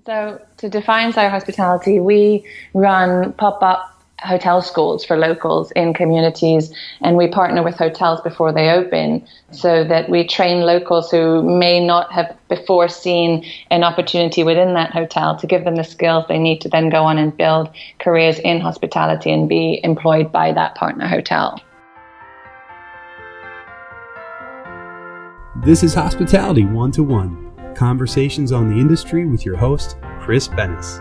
So to define Saira Hospitality, we run pop-up hotel schools for locals in communities, and we partner with hotels before they open so that we train locals who may not have before seen an opportunity within that hotel to give them the skills they need to then go on and build careers in hospitality and be employed by that partner hotel. This is Hospitality 1-to-1. Conversations on the industry with your host, Chris Bennis.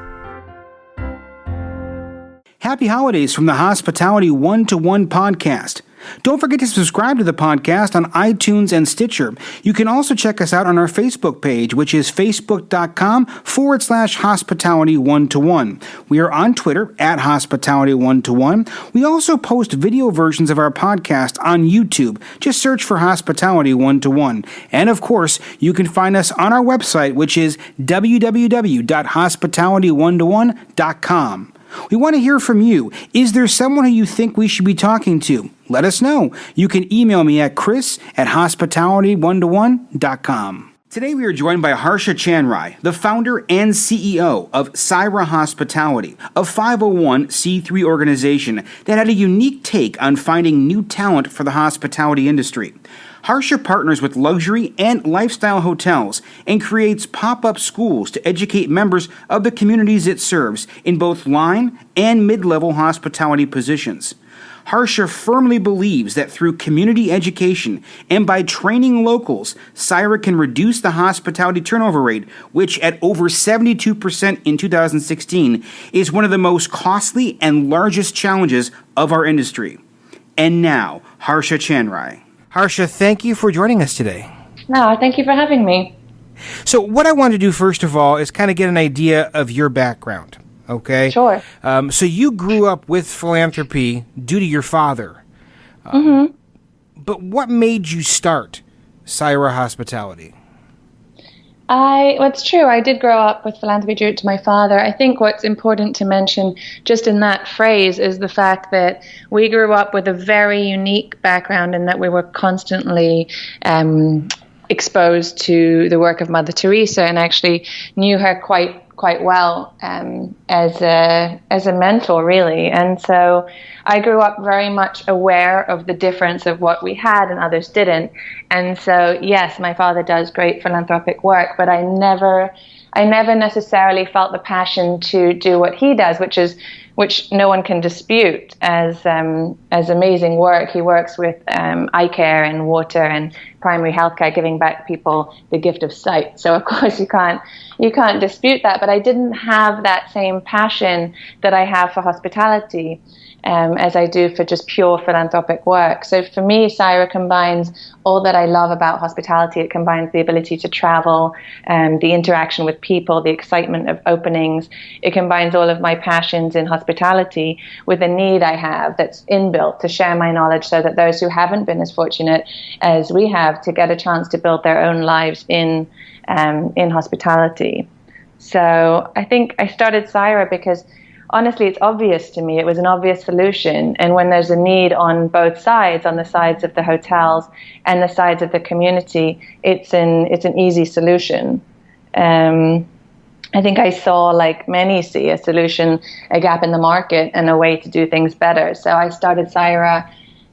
Happy holidays from the Hospitality 1-to-1 podcast. Don't forget to subscribe to the podcast on iTunes and Stitcher. You can also check us out on our Facebook page, which is facebook.com/hospitality 1-to-1. We are on Twitter at Hospitality 1-to-1. We also post video versions of our podcast on YouTube. Just search for Hospitality 1-to-1. And of course, you can find us on our website, which is www.hospitality1to1.com. We want to hear from you. Is there someone who you think we should be talking to? Let us know. You can email me at chris@hospitality1to1.com. Today we are joined by Harsha Chanrai, the founder and CEO of Saira Hospitality, a 501c3 organization that had a unique take on finding new talent for the hospitality industry. Harsha partners with luxury and lifestyle hotels and creates pop-up schools to educate members of the communities it serves in both line and mid-level hospitality positions. Harsha firmly believes that through community education and by training locals, Saira can reduce the hospitality turnover rate, which at over 72% in 2016 is one of the most costly and largest challenges of our industry. And now, Harsha Chanrai. Harsha, thank you for joining us today. No, thank you for having me. So what I want to do first of all is kind of get an idea of your background, okay? Sure. So you grew up with philanthropy due to your father. But what made you start Saira Hospitality? It's true. I did grow up with philanthropy due to my father. I think what's important to mention just in that phrase is the fact that we grew up with a very unique background in that we were constantly exposed to the work of Mother Teresa and actually knew her quite well as a mentor, really. And so I grew up very much aware of the difference of what we had and others didn't. And so, yes, my father does great philanthropic work, but I never necessarily felt the passion to do what he does, which no one can dispute as amazing work. He works with eye care and water and primary healthcare, giving back people the gift of sight. So of course you can't dispute that. But I didn't have that same passion that I have for hospitality as I do for just pure philanthropic work. So for me, Saira combines all that I love about hospitality. It combines the ability to travel, the interaction with people, the excitement of openings. It combines all of my passions in hospitality with a need I have that's inbuilt to share my knowledge so that those who haven't been as fortunate as we have to get a chance to build their own lives in hospitality. So I think I started Saira because honestly, it's obvious to me. It was an obvious solution. And when there's a need on both sides, on the sides of the hotels and the sides of the community, it's an easy solution. I think I saw, like many see, a solution, a gap in the market and a way to do things better. So I started Saira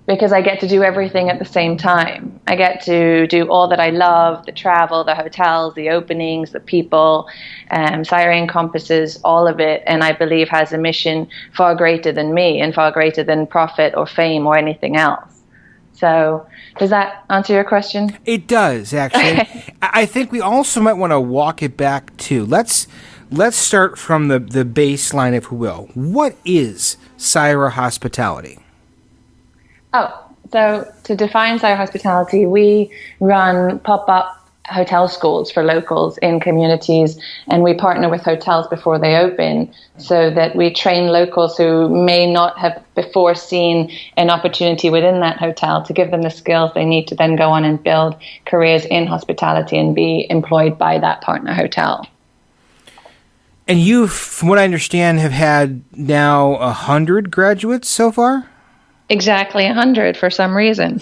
because I get to do everything at the same time. I get to do all that I love, the travel, the hotels, the openings, the people. Saira encompasses all of it, and I believe has a mission far greater than me and far greater than profit or fame or anything else. So does that answer your question? It does, actually. I think we also might want to walk it back, too. Let's start from the baseline, if we will. What is Saira Hospitality? So to define Saira Hospitality, we run pop-up hotel schools for locals in communities, and we partner with hotels before they open so that we train locals who may not have before seen an opportunity within that hotel to give them the skills they need to then go on and build careers in hospitality and be employed by that partner hotel. And you, from what I understand, have had now 100 graduates so far? Exactly 100 for some reason.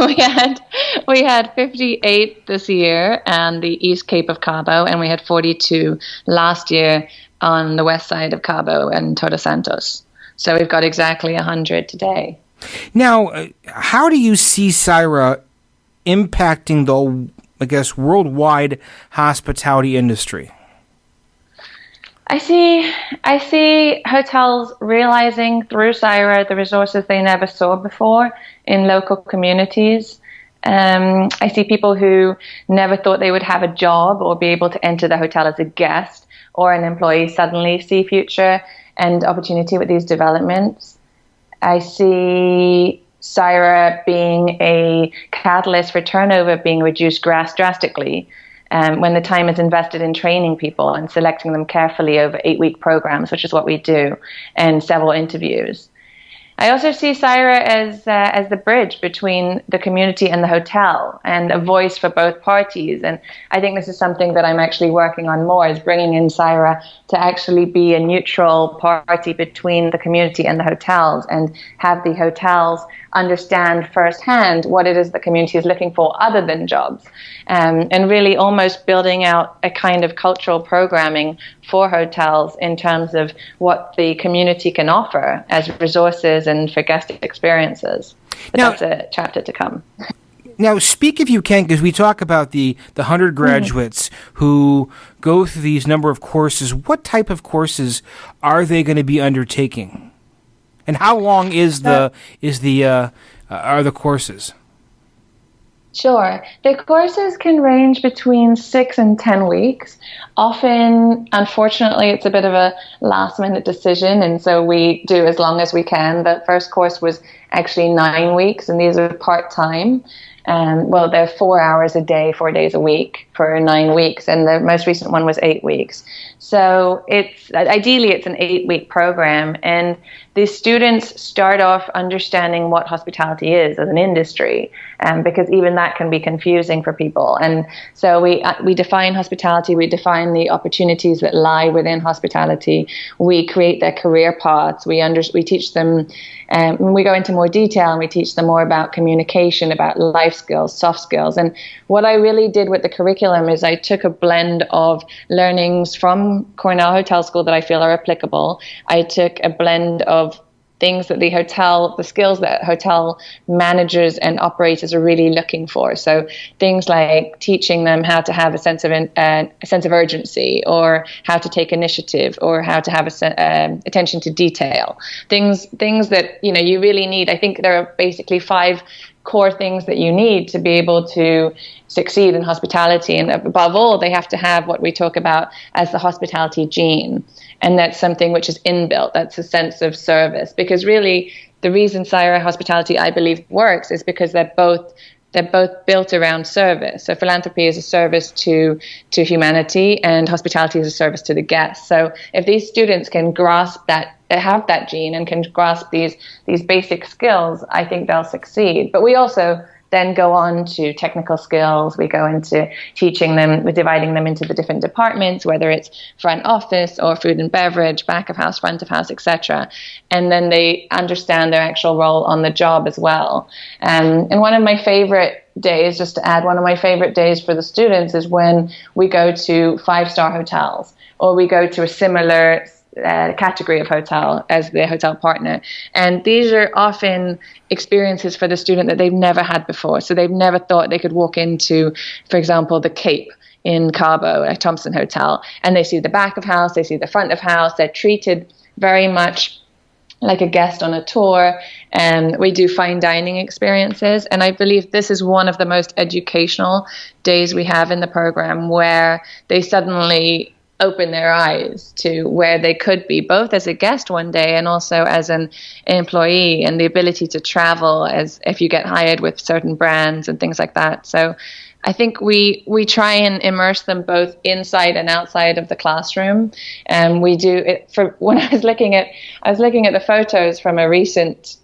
we had 58 this year on the East Cape of Cabo, and we had 42 last year on the west side of Cabo and Todos Santos. So we've got exactly 100 today. Now, how do you see Zaira impacting the, I guess, worldwide hospitality industry? I see hotels realizing through Zaira the resources they never saw before in local communities. I see people who never thought they would have a job or be able to enter the hotel as a guest or an employee suddenly see future and opportunity with these developments. I see Zaira being a catalyst for turnover being reduced drastically. When the time is invested in training people and selecting them carefully over 8-week programs, which is what we do, and several interviews. I also see Zaira as the bridge between the community and the hotel and a voice for both parties. And I think this is something that I'm actually working on more, is bringing in Zaira to actually be a neutral party between the community and the hotels and have the hotels understand firsthand what it is the community is looking for other than jobs, and really almost building out a kind of cultural programming for hotels in terms of what the community can offer as resources and for guest experiences. But now, that's a chapter to come. Now, speak if you can, because we talk about the 100 graduates who go through these number of courses. What type of courses are they going to be undertaking? And how long are the courses? Sure. The courses can range between 6 and 10 weeks. Often, unfortunately, it's a bit of a last-minute decision, and so we do as long as we can. The first course was actually 9 weeks, and these are part-time. They're 4 hours a day, 4 days a week for 9 weeks, and the most recent one was 8 weeks. So ideally it's an 8-week program, and the students start off understanding what hospitality is as an industry, because even that can be confusing for people. And so we define hospitality, we define the opportunities that lie within hospitality, we create their career paths, we teach them. We go into more detail and we teach them more about communication, about life skills, soft skills. And what I really did with the curriculum is I took a blend of learnings from Cornell Hotel School that I feel are applicable. I took a blend of things that the skills that hotel managers and operators are really looking for. So things like teaching them how to have a sense of urgency, or how to take initiative, or how to have attention to detail. Things that you really need. I think there are basically 5 core things that you need to be able to succeed in hospitality. And above all, they have to have what we talk about as the hospitality gene. And that's something which is inbuilt. That's a sense of service. Because really, the reason Saira Hospitality, I believe, works is because they're both built around service. So philanthropy is a service to humanity, and hospitality is a service to the guests. So if these students can grasp that, have that gene, and can grasp these basic skills, I think they'll succeed. But we also then go on to technical skills. We go into teaching them, we're dividing them into the different departments, whether it's front office or food and beverage, back of house, front of house, etc. And then they understand their actual role on the job as well. And one of my favorite days, just to add, one of my favorite days for the students is when we go to 5-star hotels, or we go to a similar category of hotel as the hotel partner. And these are often experiences for the student that they've never had before. So they've never thought they could walk into, for example, the Cape in Cabo, a Thompson Hotel, and they see the back of house, they see the front of house, they're treated very much like a guest on a tour, and we do fine dining experiences. And I believe this is one of the most educational days we have in the program, where they suddenly open their eyes to where they could be, both as a guest one day and also as an employee, and the ability to travel as if you get hired with certain brands and things like that. So I think we try and immerse them both inside and outside of the classroom. And we do it for, when I was looking at the photos from a recent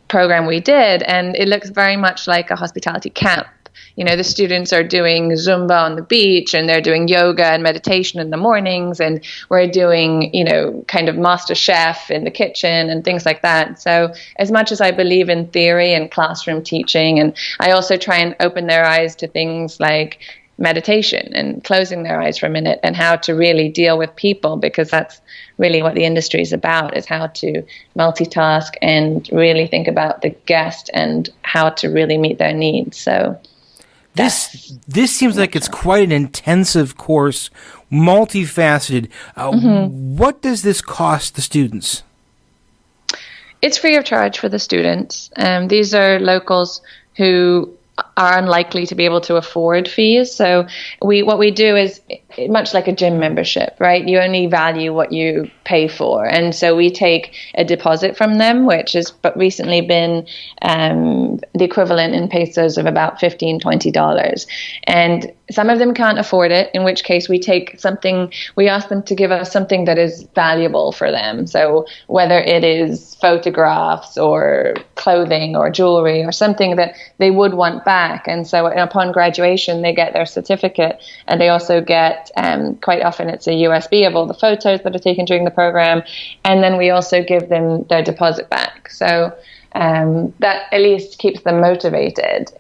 program we did, and it looks very much like a hospitality camp. The students are doing Zumba on the beach, and they're doing yoga and meditation in the mornings, and we're doing, kind of master chef in the kitchen and things like that. So as much as I believe in theory and classroom teaching, and I also try and open their eyes to things like meditation and closing their eyes for a minute, and how to really deal with people, because that's really what the industry is about, is how to multitask and really think about the guest and how to really meet their needs. So this seems like it's quite an intensive course, multifaceted. What does this cost the students? It's free of charge for the students. These are locals who are unlikely to be able to afford fees. So what we do is much like a gym membership, right? You only value what you pay for. And so we take a deposit from them, which has recently been the equivalent in pesos of about $15, $20. And some of them can't afford it, in which case we ask them to give us something that is valuable for them. So whether it is photographs or clothing or jewelry or something that they would want back. And so upon graduation, they get their certificate, and they also get, quite often it's a USB of all the photos that are taken during the program. And then we also give them their deposit back. So that at least keeps them motivated.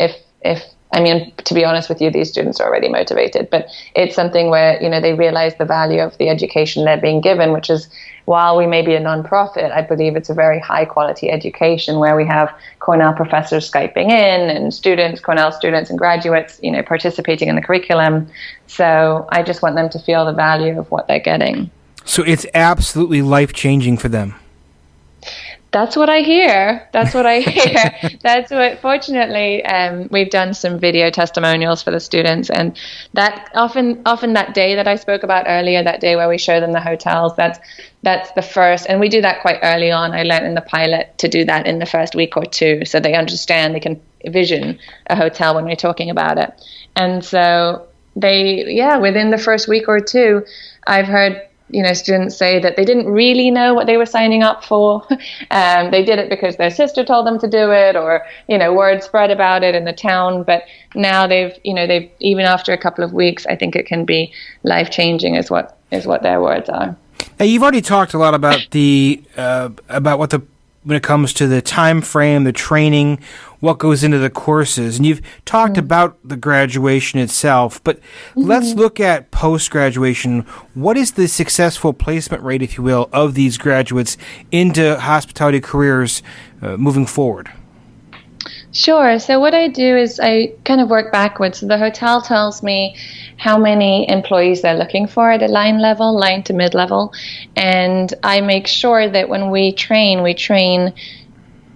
To be honest with you, these students are already motivated, but it's something where, they realize the value of the education they're being given, which is, while we may be a nonprofit, I believe it's a very high quality education where we have Cornell professors Skyping in, and Cornell students and graduates, participating in the curriculum. So I just want them to feel the value of what they're getting. So it's absolutely life-changing for them. That's what I hear. Fortunately, we've done some video testimonials for the students, and that often that day that I spoke about earlier, that day where we show them the hotels, that's the first, and we do that quite early on. I learned in the pilot to do that in the first week or two, so they understand, they can vision a hotel when we're talking about it. And so within the first week or two, I've heard students say that they didn't really know what they were signing up for. They did it because their sister told them to do it, or, word spread about it in the town. But now they've even after a couple of weeks, I think it can be life-changing is what their words are. Now, you've already talked a lot about when it comes to the time frame, the training, what goes into the courses. And you've talked about the graduation itself, but let's look at post-graduation. What is the successful placement rate, if you will, of these graduates into hospitality careers moving forward? Sure. So what I do is I kind of work backwards. So the hotel tells me how many employees they're looking for at a line to mid-level. And I make sure that when we train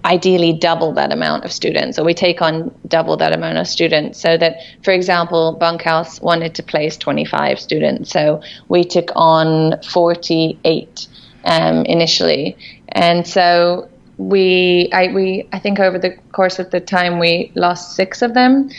ideally double that amount of students. So we take on double that amount of students, so that, for example, Bunkhouse wanted to place 25 students. So we took on 48 initially. And so I think over the course of the time we lost 6 of them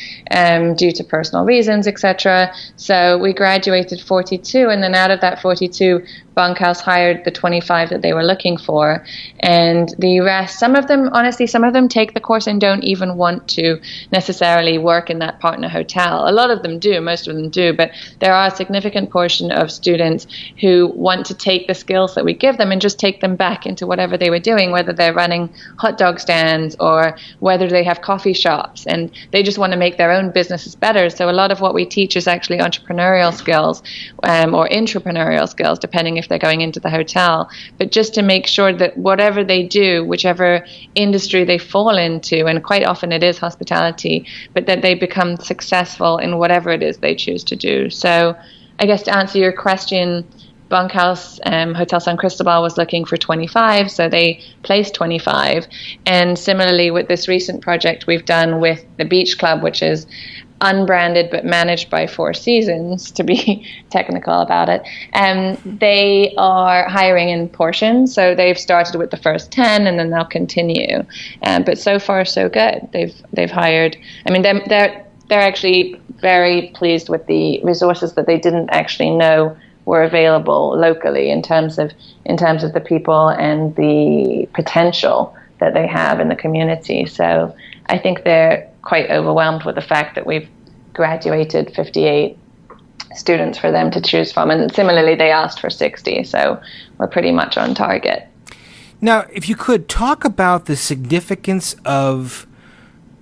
due to personal reasons, etc. So we graduated 42, and then out of that 42, Bunkhouse hired the 25 that they were looking for. And the rest, some of them take the course and don't even want to necessarily work in that partner hotel. A lot of them do, most of them do, but there are a significant portion of students who want to take the skills that we give them and just take them back into whatever they were doing, whether they're running hot dog stands or whether they have coffee shops, and they just want to make their own businesses better. So a lot of what we teach is actually entrepreneurial skills or intrapreneurial skills, depending if they're going into the hotel, but just to make sure that whatever they do, whichever industry they fall into, and quite often it is hospitality, but that they become successful in whatever it is they choose to do. So I guess to answer your question, Bunkhouse Hotel San Cristobal was looking for 25, so they placed 25. And similarly with this recent project we've done with the Beach Club, which is unbranded but managed by Four Seasons, to be technical about it, they are hiring in portions. So they've started with the first 10 and then they'll continue. But so far so good. They've hired. I mean, they're actually very pleased with the resources that they didn't actually know were available locally in terms of the people and the potential that they have in the community. So I think they're quite overwhelmed with the fact that we've graduated 58 students for them to choose from. And similarly, they asked for 60. So we're pretty much on target. Now, if you could talk about the significance of,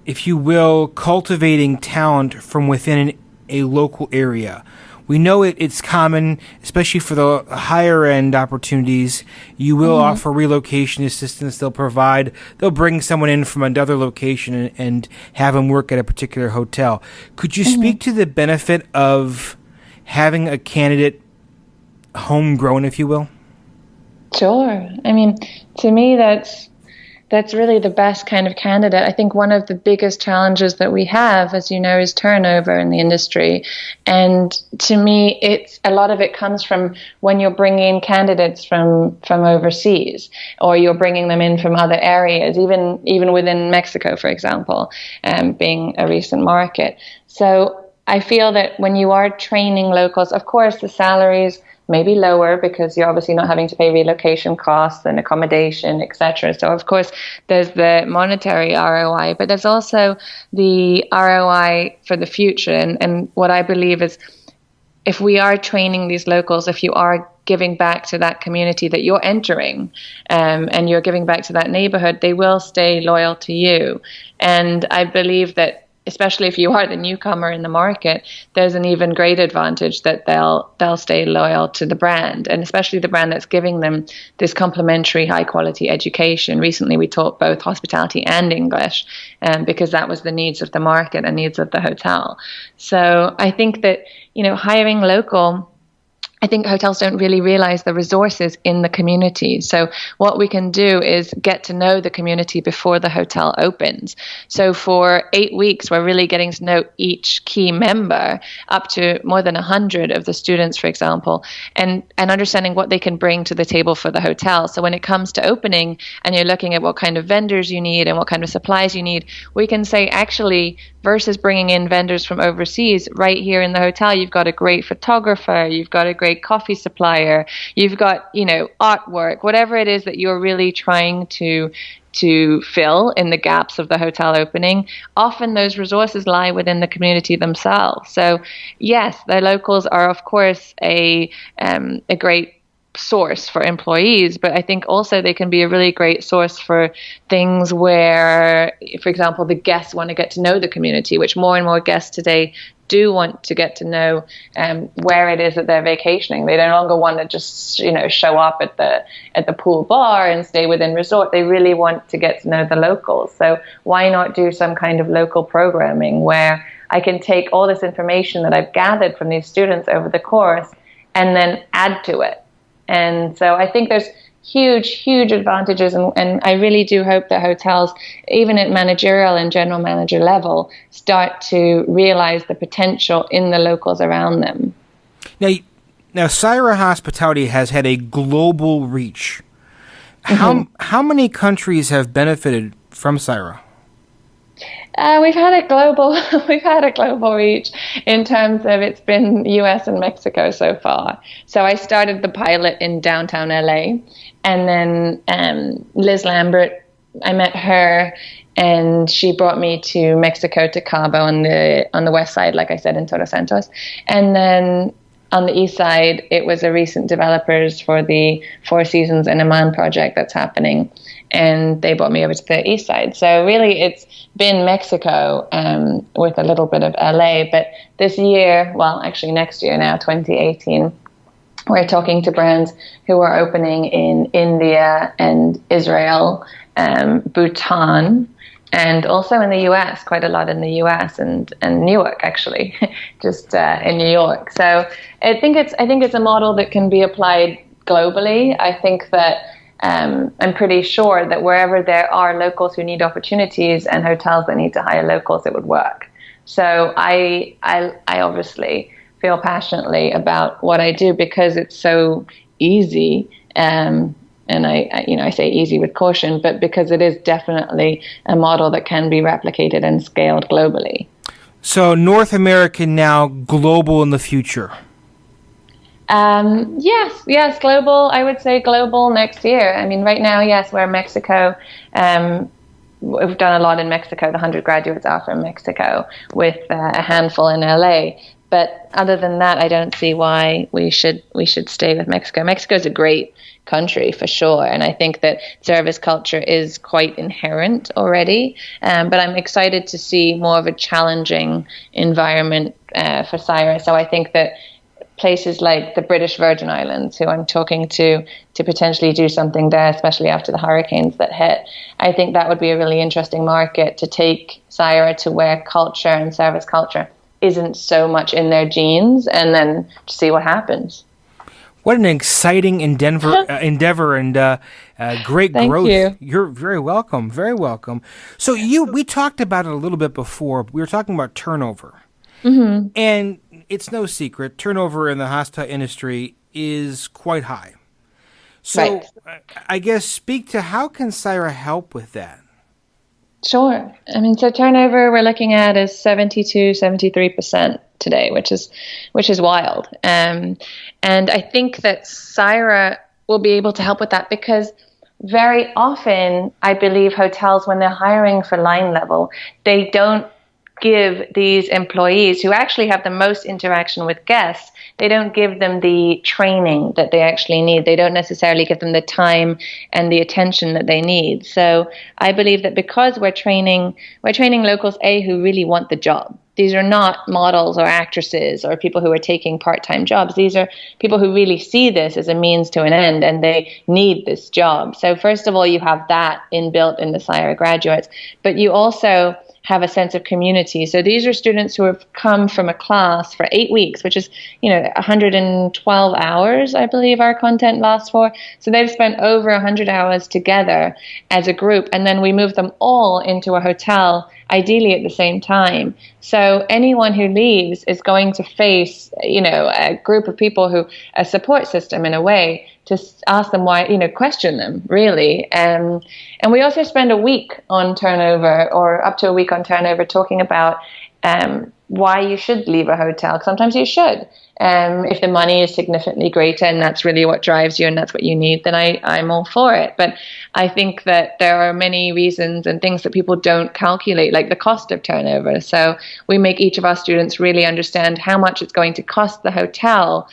if you will, cultivating talent from within a local area. We know it's common, especially for the higher end opportunities. You will offer relocation assistance. They'll bring someone in from another location and have them work at a particular hotel. Could you speak to the benefit of having a candidate homegrown, if you will? Sure. I mean, to me, that's really the best kind of candidate. I think one of the biggest challenges that we have, as you know, is turnover in the industry. And to me, a lot of it comes from when you're bringing candidates from overseas, or you're bringing them in from other areas, even within Mexico, for example, being a recent market. So I feel that when you are training locals, of course, the salaries may be lower because you're obviously not having to pay relocation costs and accommodation, etc. So of course there's the monetary ROI, but there's also the ROI for the future. And what I believe is, if we are training these locals, if you are giving back to that community that you're entering, and you're giving back to that neighborhood, they will stay loyal to you. And I believe that, especially if you are the newcomer in the market, there's an even greater advantage that they'll stay loyal to the brand, and especially the brand that's giving them this complimentary high quality education. Recently we taught both hospitality and English, because that was the needs of the market and needs of the hotel. So I think that, hiring local, I think hotels don't really realize the resources in the community. So what we can do is get to know the community before the hotel opens. So for 8 weeks, we're really getting to know each key member, up to more than 100 of the students, for example, and understanding what they can bring to the table for the hotel. So when it comes to opening and you're looking at what kind of vendors you need and what kind of supplies you need, we can say, actually, versus bringing in vendors from overseas, right here in the hotel, you've got a great photographer, you've got a great coffee supplier, you've got, artwork, whatever it is that you're really trying to fill in the gaps of the hotel opening. Often those resources lie within the community themselves. So yes, the locals are of course a great source for employees, but I think also they can be a really great source for things where, for example, the guests want to get to know the community, which more and more guests today do want to get to know where it is that they're vacationing. They no longer want to just show up at the pool bar and stay within resort. They really want to get to know the locals. So why not do some kind of local programming where I can take all this information that I've gathered from these students over the course and then add to it. And so I think there's huge advantages, and I really do hope that hotels, even at managerial and general manager level, start to realize the potential in the locals around them. Now Saira Hospitality has had a global reach. How many countries have benefited from Saira? We've had a global reach in terms of, it's been US and Mexico so far. So I started the pilot in downtown LA, and then Liz Lambert, I met her, and she brought me to Mexico, to Cabo on the west side, like I said, in Todos Santos, and then on the east side, it was a recent developers for the Four Seasons and Aman project that's happening, and they brought me over to the east side. So really, it's been Mexico with a little bit of LA. But this year, well, actually next year now, 2018, we're talking to brands who are opening in India and Israel, Bhutan, and also in the U.S., quite a lot in the U.S. and Newark, actually, just in New York. So I think it's a model that can be applied globally. I think that I'm pretty sure that wherever there are locals who need opportunities and hotels that need to hire locals, it would work. So I obviously feel passionately about what I do because it's so easy. And I say easy with caution, but because it is definitely a model that can be replicated and scaled globally. So North America now, global in the future. Yes, global. I would say global next year. I mean, right now, yes, we're Mexico. we've done a lot in Mexico. The 100 graduates are from Mexico, with a handful in LA. But other than that, I don't see why we should stay with Mexico. Mexico is a great country for sure, and I think that service culture is quite inherent already. But I'm excited to see more of a challenging environment for Saira. So I think that places like the British Virgin Islands, who I'm talking to potentially do something there, especially after the hurricanes that hit, I think that would be a really interesting market to take Saira to, where culture and service culture isn't so much in their genes, and then see what happens. What an exciting endeavor and great Thank growth. you. You're very welcome. Very welcome. So we talked about it a little bit before. We were talking about turnover. Mm-hmm. And it's no secret, turnover in the hospitality industry is quite high. So right. I guess speak to how can Saira help with that? Sure. I mean, so turnover we're looking at is 73% today, which is wild. And I think that Saira will be able to help with that, because very often I believe hotels, when they're hiring for line level, they don't give these employees who actually have the most interaction with guests, they don't give them the training that they actually need. They don't necessarily give them the time and the attention that they need. So I believe that because we're training locals, who really want the job. These are not models or actresses or people who are taking part-time jobs. These are people who really see this as a means to an end, and they need this job. So first of all, you have that inbuilt in the Saira graduates, but you also have a sense of community. So these are students who have come from a class for 8 weeks, which is, 112 hours, I believe our content lasts for. So they've spent over 100 hours together as a group, and then we move them all into a hotel, ideally at the same time. So anyone who leaves is going to face, a group of people a support system in a way, to ask them why, question them, really. And we also spend a week on turnover, or up to a week on turnover, talking about why you should leave a hotel. Sometimes you should. If the money is significantly greater and that's really what drives you and that's what you need, then I'm all for it. But I think that there are many reasons and things that people don't calculate, like the cost of turnover. So we make each of our students really understand how much it's going to cost the hotel,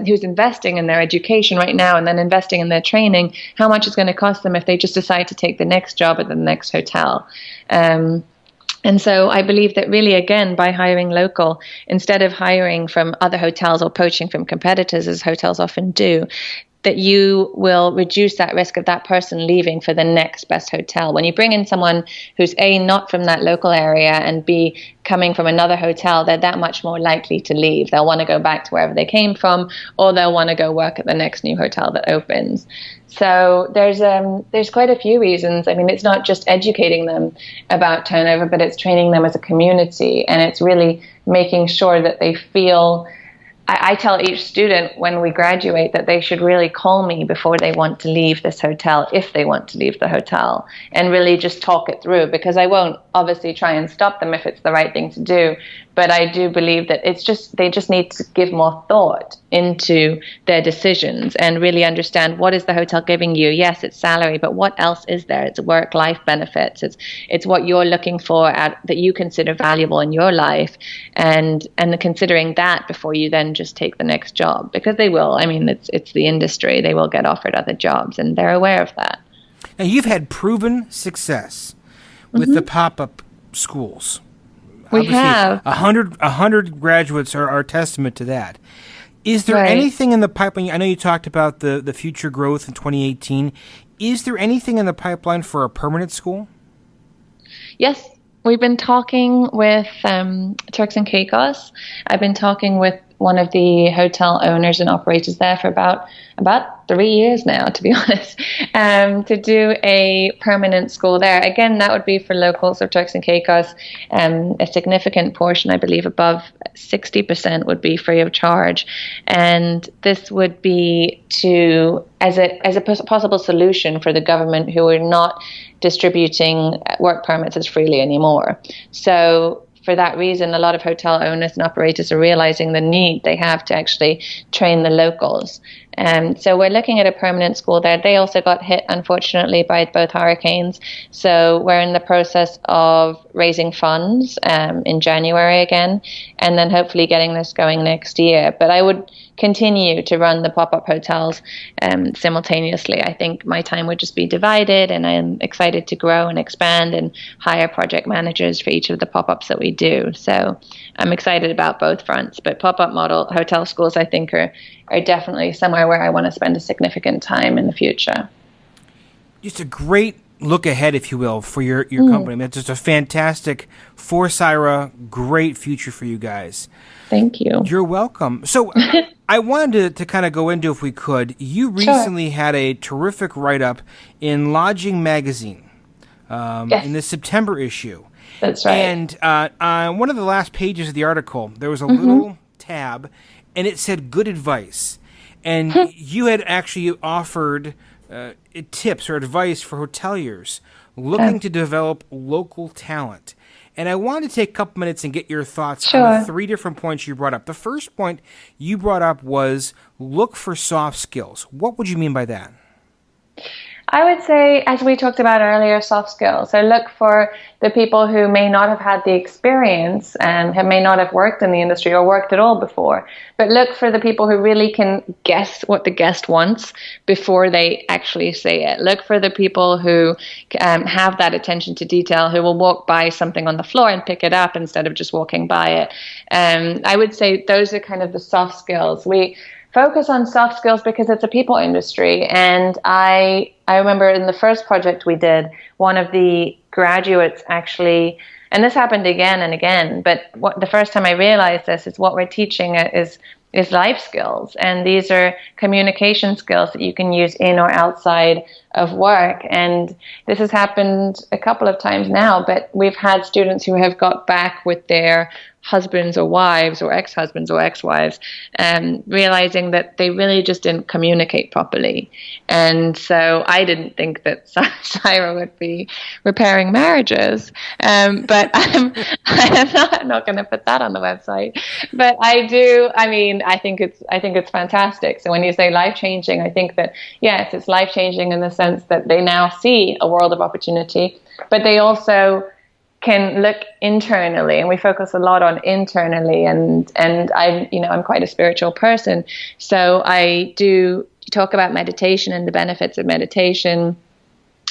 who's investing in their education right now and then investing in their training, how much it's going to cost them if they just decide to take the next job at the next hotel. And so I believe that really, again, by hiring local, instead of hiring from other hotels or poaching from competitors, as hotels often do, that you will reduce that risk of that person leaving for the next best hotel. When you bring in someone who's A, not from that local area, and B, coming from another hotel, they're that much more likely to leave. They'll want to go back to wherever they came from, or they'll want to go work at the next new hotel that opens. So there's quite a few reasons. I mean, it's not just educating them about turnover, but it's training them as a community, and it's really making sure that they feel. I tell each student when we graduate that they should really call me before they want to leave this hotel, if they want to leave the hotel, and really just talk it through, because I won't obviously try and stop them if it's the right thing to do. But I do believe that they just need to give more thought into their decisions and really understand, what is the hotel giving you? Yes, it's salary, but what else is there? It's work-life benefits. It's what you're looking for that you consider valuable in your life, and considering that before you then just take the next job, because they will. I mean, it's the industry. They will get offered other jobs, and they're aware of that. Now, you've had proven success with the pop-up schools. We Obviously, have 100 graduates are testament to that. Is there anything in the pipeline? I know you talked about the future growth in 2018. Is there anything in the pipeline for a permanent school? Yes, we've been talking with Turks and Caicos. I've been talking with one of the hotel owners and operators there for about 3 years now, to be honest, to do a permanent school there. Again, that would be for locals of Turks and Caicos. A significant portion, I believe above 60%, would be free of charge. And this would be as a possible solution for the government, who are not distributing work permits as freely anymore. So for that reason, a lot of hotel owners and operators are realizing the need they have to actually train the locals. So we're looking at a permanent school there. They also got hit, unfortunately, by both hurricanes. So we're in the process of raising funds in January again, and then hopefully getting this going next year. But I would continue to run the pop-up hotels simultaneously. I think my time would just be divided, and I'm excited to grow and expand and hire project managers for each of the pop-ups that we do. So I'm excited about both fronts. But pop-up model hotel schools, I think, are definitely somewhere where I want to spend a significant time in the future. Just a great look ahead, if you will, for your company. I mean, it's just a fantastic, for Saira, great future for you guys. Thank you. You're welcome. So I wanted to kind of go into, if we could, you recently had a terrific write-up in Lodging Magazine in the September issue. That's right. And on one of the last pages of the article, there was a little tab, and it said good advice. And you had actually offered tips or advice for hoteliers looking to develop local talent. And I wanted to take a couple minutes and get your thoughts on the 3 different points you brought up. The first point you brought up was look for soft skills. What would you mean by that? I would say, as we talked about earlier, soft skills. So look for the people who may not have had the experience and may not have worked in the industry or worked at all before. But look for the people who really can guess what the guest wants before they actually say it. Look for the people who have that attention to detail, who will walk by something on the floor and pick it up instead of just walking by it. I would say those are kind of the soft skills. We focus on soft skills because it's a people industry. And I remember in the first project we did, one of the graduates actually, and this happened again and again, but the first time I realized this is what we're teaching is life skills. And these are communication skills that you can use in or outside of work. And this has happened a couple of times now, but we've had students who have got back with their husbands or wives or ex-husbands or ex-wives, realizing that they really just didn't communicate properly. And so I didn't think that Saira would be repairing marriages, but I'm not going to put that on the website. But I do. I mean, I think it's fantastic. So when you say life-changing, I think that yes, it's life-changing in the sense that they now see a world of opportunity, but they also can look internally, and we focus a lot on internally. And I'm quite a spiritual person, so I do talk about meditation and the benefits of meditation,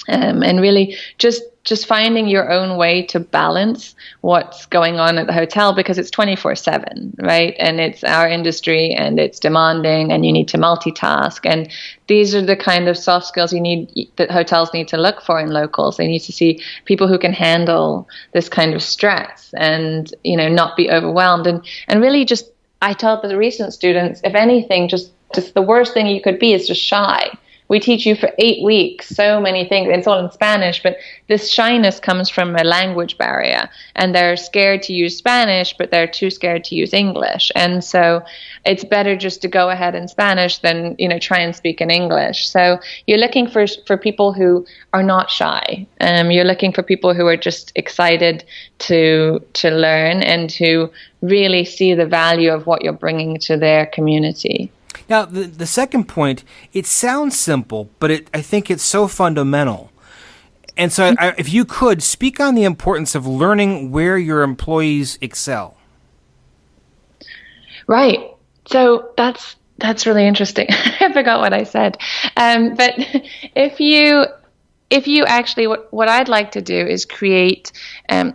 and really just finding your own way to balance what's going on at the hotel, because it's 24/7, right? And it's our industry, and it's demanding, and you need to multitask. And these are the kind of soft skills that hotels need to look for in locals. They need to see people who can handle this kind of stress and, not be overwhelmed. And really just, I tell the recent students, if anything, just the worst thing you could be is just shy. We teach you for 8 weeks so many things. It's all in Spanish, but this shyness comes from a language barrier, and they're scared to use Spanish, but they're too scared to use English. And so it's better just to go ahead in Spanish than, try and speak in English. So you're looking for people who are not shy. You're looking for people who are just excited to learn and who really see the value of what you're bringing to their community. Now, the second point, it sounds simple, but I think it's so fundamental. And so if you could, speak on the importance of learning where your employees excel. Right. So that's really interesting. I forgot what I said. But if you actually, what I'd like to do is create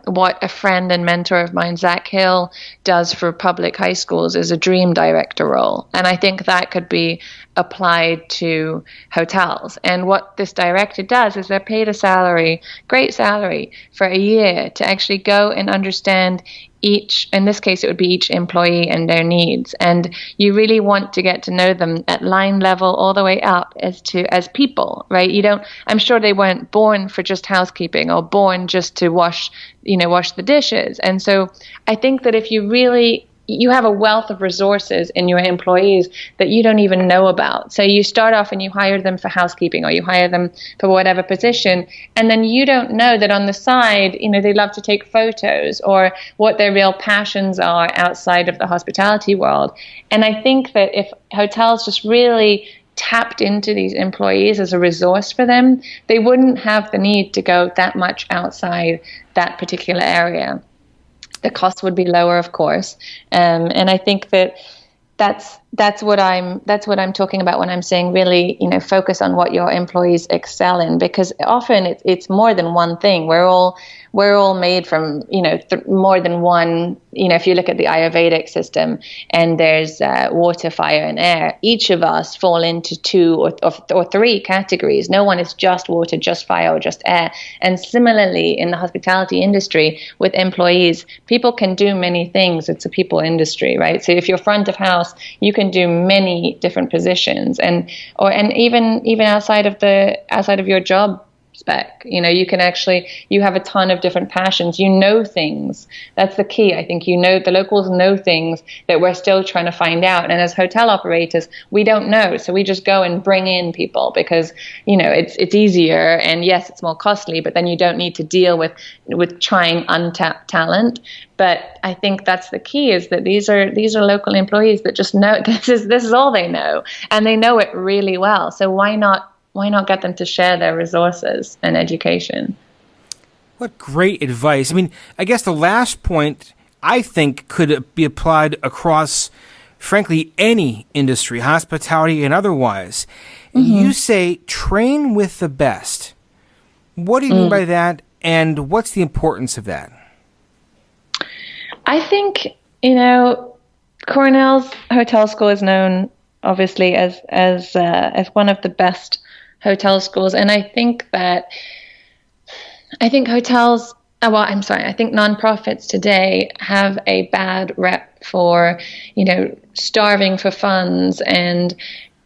what a friend and mentor of mine, Zach Hill, does for public high schools, is a dream director role. And I think that could be applied to hotels. And what this director does is they're paid a salary, great salary, for a year to actually go and understand each, in this case, it would be each employee and their needs. And you really want to get to know them at line level all the way up as people, right? I'm sure they weren't born for just housekeeping or born just to wash the dishes. And so I think that if you have a wealth of resources in your employees that you don't even know about. So you start off and you hire them for housekeeping, or you hire them for whatever position, and then you don't know that on the side, they love to take photos, or what their real passions are outside of the hospitality world. And I think that if hotels just really tapped into these employees as a resource for them, they wouldn't have the need to go that much outside that particular area. The cost would be lower, of course, and I think that's what I'm talking about when I'm saying really, focus on what your employees excel in, because often it's more than one thing. We're all made from, more than one, if you look at the Ayurvedic system and there's water, fire, and air, each of us fall into two or three categories. No one is just water, just fire, or just air. And similarly, in the hospitality industry with employees, people can do many things. It's a people industry, right? So if you're front of house, you can do many different positions, and even outside of your job spec, you have a ton of different passions, things. That's the key. I think, the locals know things that we're still trying to find out. And as hotel operators, we don't know. So we just go and bring in people because, it's easier, and yes, it's more costly, but then you don't need to deal with trying untapped talent. But I think that's the key, is that these are local employees that just know this is all they know, and they know it really well. So why not get them to share their resources and education? What great advice. I mean, I guess the last point, I think, could be applied across, frankly, any industry, hospitality and otherwise. Mm-hmm. You say, train with the best. What do you mean by that, and what's the importance of that? I think, Cornell's hotel school is known, obviously, as one of the best hotel schools, and I think hotels. I think nonprofits today have a bad rep for, starving for funds and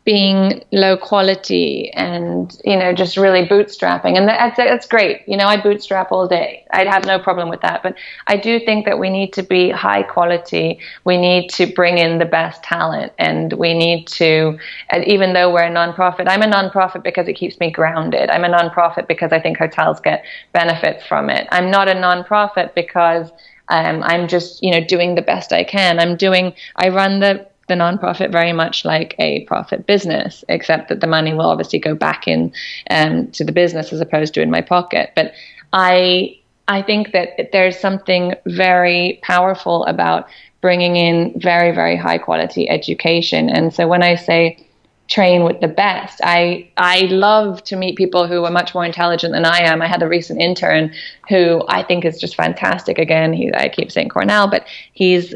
being low quality and, just really bootstrapping. And that's great. I bootstrap all day. I'd have no problem with that. But I do think that we need to be high quality. We need to bring in the best talent. And we need to, even though we're a nonprofit, I'm a nonprofit because it keeps me grounded. I'm a nonprofit because I think hotels get benefits from it. I'm not a nonprofit because I'm just, doing the best I can. I run the nonprofit very much like a profit business, except that the money will obviously go back in to the business as opposed to in my pocket. But I think that there's something very powerful about bringing in very, very high quality education. And so when I say train with the best, I love to meet people who are much more intelligent than I am. I had a recent intern who I think is just fantastic. Again, I keep saying Cornell, but he's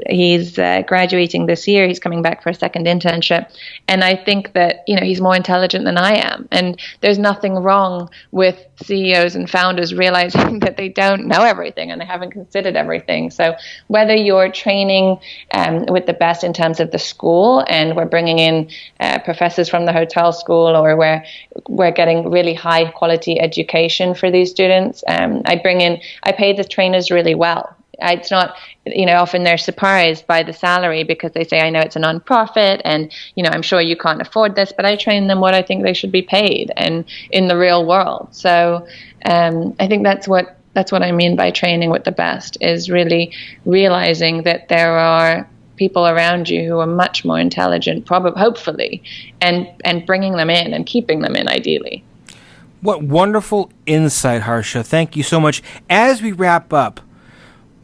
graduating this year. He's coming back for a second internship, and I think that he's more intelligent than I am. And there's nothing wrong with CEOs and founders realizing that they don't know everything and they haven't considered everything. So whether you're training with the best in terms of the school, and we're bringing in professors from the hotel school, or we're getting really high quality education for these students, I pay the trainers really well. It's not, often they're surprised by the salary because they say, I know it's a nonprofit and, I'm sure you can't afford this, but I train them what I think they should be paid and in the real world. So I think that's what I mean by training with the best, is really realizing that there are people around you who are much more intelligent, hopefully, and bringing them in and keeping them in, ideally. What wonderful insight, Harsha. Thank you so much. As we wrap up,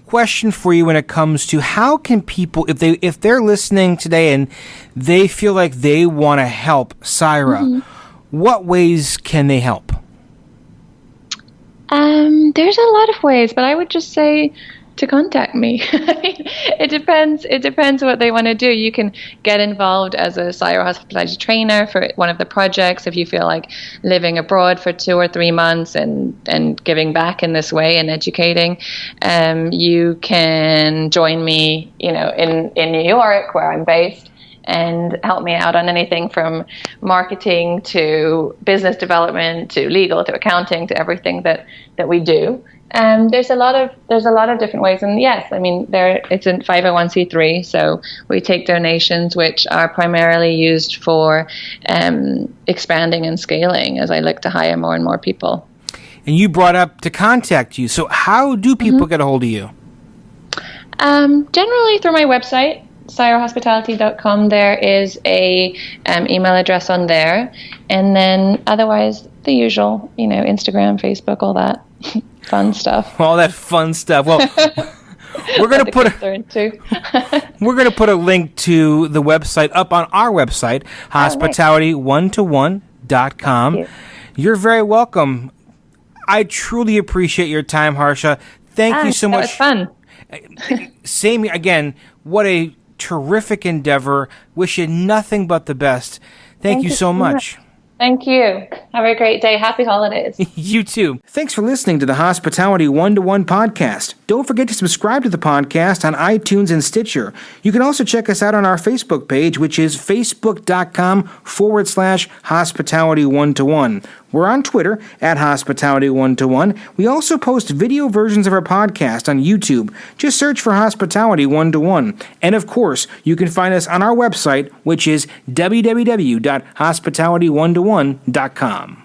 question for you when it comes to how can people, if they're listening today and they feel like they want to help Zaira, what ways can they help? There's a lot of ways, but I would just say to contact me. It depends what they want to do. You can get involved as a Saira Hospitality trainer for one of the projects if you feel like living abroad for 2 or 3 months and giving back in this way and educating. You can join me, in New York, where I'm based, and help me out on anything from marketing to business development to legal to accounting to everything that we do. There's a lot of different ways, and yes, it's a 501c3, so we take donations which are primarily used for expanding and scaling as I look to hire more and more people. And you brought up to contact you, so how do people get a hold of you? Generally through my website, SairaHospitality.com. There is a email address on there, and then otherwise the usual, Instagram, Facebook, all that fun stuff. All that fun stuff. Well, we're going to put a link to the website up on our website, hospitality1to1.com. You're very welcome. I truly appreciate your time, Harsha. Thank you so much. That was fun. Same here. Again, what a terrific endeavor. Wish you nothing but the best. Thank you so much. Thank you. Have a great day. Happy holidays. You too. Thanks for listening to the Hospitality 1-to-1 podcast. Don't forget to subscribe to the podcast on iTunes and Stitcher. You can also check us out on our Facebook page, which is facebook.com/hospitality1to1. We're on Twitter at Hospitality1to1. We also post video versions of our podcast on YouTube. Just search for Hospitality 1-to-1. And of course, you can find us on our website, which is www.hospitality1to1.com.